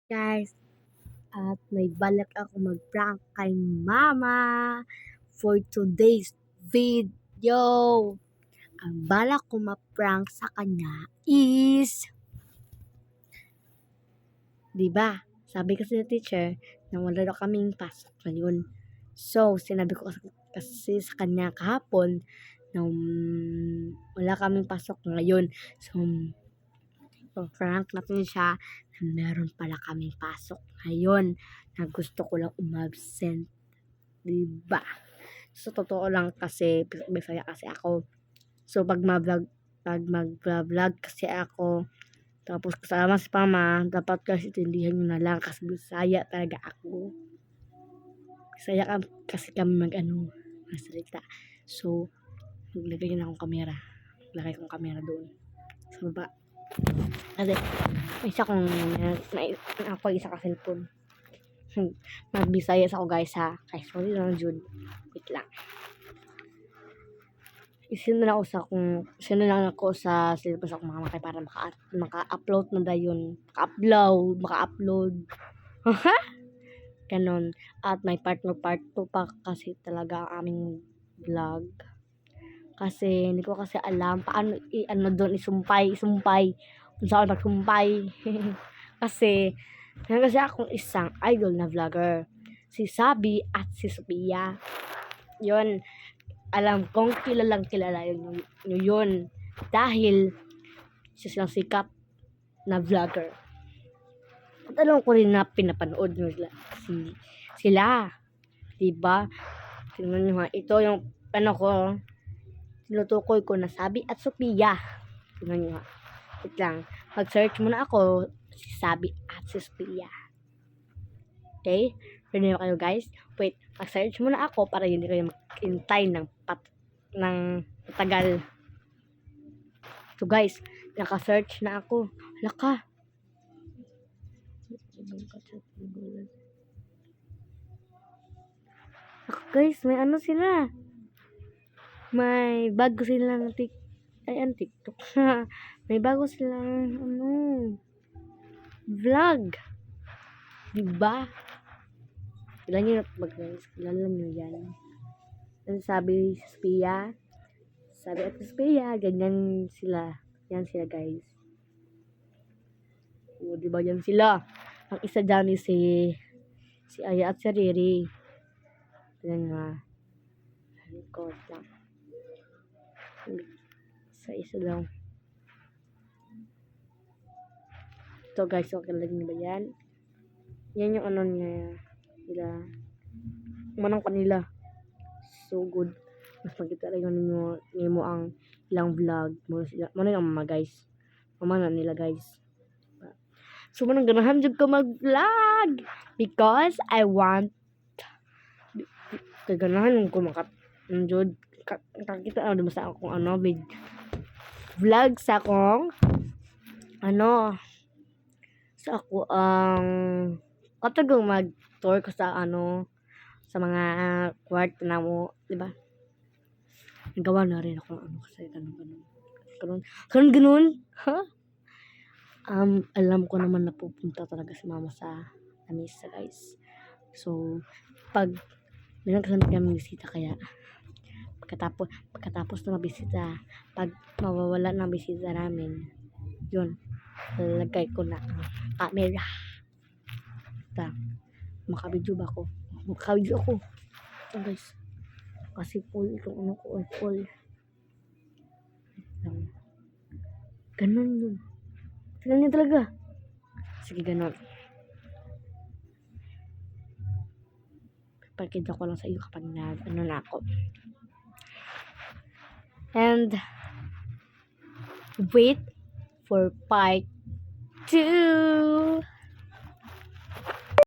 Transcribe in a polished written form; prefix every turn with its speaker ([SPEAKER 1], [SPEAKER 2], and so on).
[SPEAKER 1] Guys, at may balak ako mag-prank kay mama for today's video. Ang balak ko ma-prank sa kanya is, di ba? Sabi kasi ng teacher na wala daw kaming pasok ngayon. So, sinabi ko kasi sa kanya kahapon na wala kaming pasok ngayon. So, prank natin siya na meron pala kaming pasok ngayon na gusto ko lang umabsent. Diba? So, totoo lang kasi, Bisaya kasi ako. So, pag mag-vlog kasi ako, tapos kasama si Mama, dapat kasi tindihan nyo na lang kasi Bisaya talaga ako. Bisaya kasi kami magsalita. So, naglagay na akong kamera. Lagay kong kamera doon. Sa baba. Kasi, isa kong isa ka cellphone. Magbisayas ako guys ha. Kaya sorry lang Jud. Wait lang. Sino lang ako sa cellphone sa mga makay para maka-upload na dayon. Maka-upload. Ganon. At may part 2 pa kasi talaga ang aming vlog. Kasi hindi ko kasi alam paano doon isumpay. Kung saan magsumpay. Kasi akong isang idol na vlogger. Si Sabi at si Sophia. Yun. Alam kong kilala yun. Dahil silang sikat na vlogger. At alam ko rin na pinapanood nyo sila. Diba? Tingnan nyo ha. Ito yung tinutukoy ko na Sabi at Sophia. Tingnan nyo ha. Wait lang. Mag-search muna ako si Sabi at si Sophia. Okay? Ready na kayo guys? Wait. Mag-search muna ako para hindi kayo mag-intay ng matagal. So guys, naka-search na ako. Hala ka. Guys, may sila. May bago silang TikTok. May bago silang vlog. Diba? Kilala nyo yan. Sabi si Sophia. Sabi at Sophia. Ganyan sila. Yan sila guys. O, diba yan sila? Ang isa dyan is si Aya at si Riri. Yan nga. Record lang. Isa lang. Ito guys, okay lang ba yan? Yan yung nila. Manang kanila. So good. Mas magkita rin ninyo ang ilang vlog. Muna yung mama guys. Mama na nila guys. So manang ganahan dyan ko mag-vlog. Because I want kaganahan ko kakita naman sa akong vlog sa akong sa ako katagong mag-tour ko sa sa mga kwarto na mo, di ba? Nagawa na rin ako kasi ganun. Ha? Alam ko naman na pupunta talaga si mama sa lamesa guys. So, pag meron kasi kami bisita kaya pagkatapos na mabisita, pag mawawala na bisita namin, yun, lalagay ko na ang camera. Makabidyo ba ako? Makabidyo ako. So guys, kasi full itong ko ay full. Ganun yun. Tignan niya talaga. Sige, ganun. Pagkita ko lang sa iyo kapag na ako. And wait for part 2.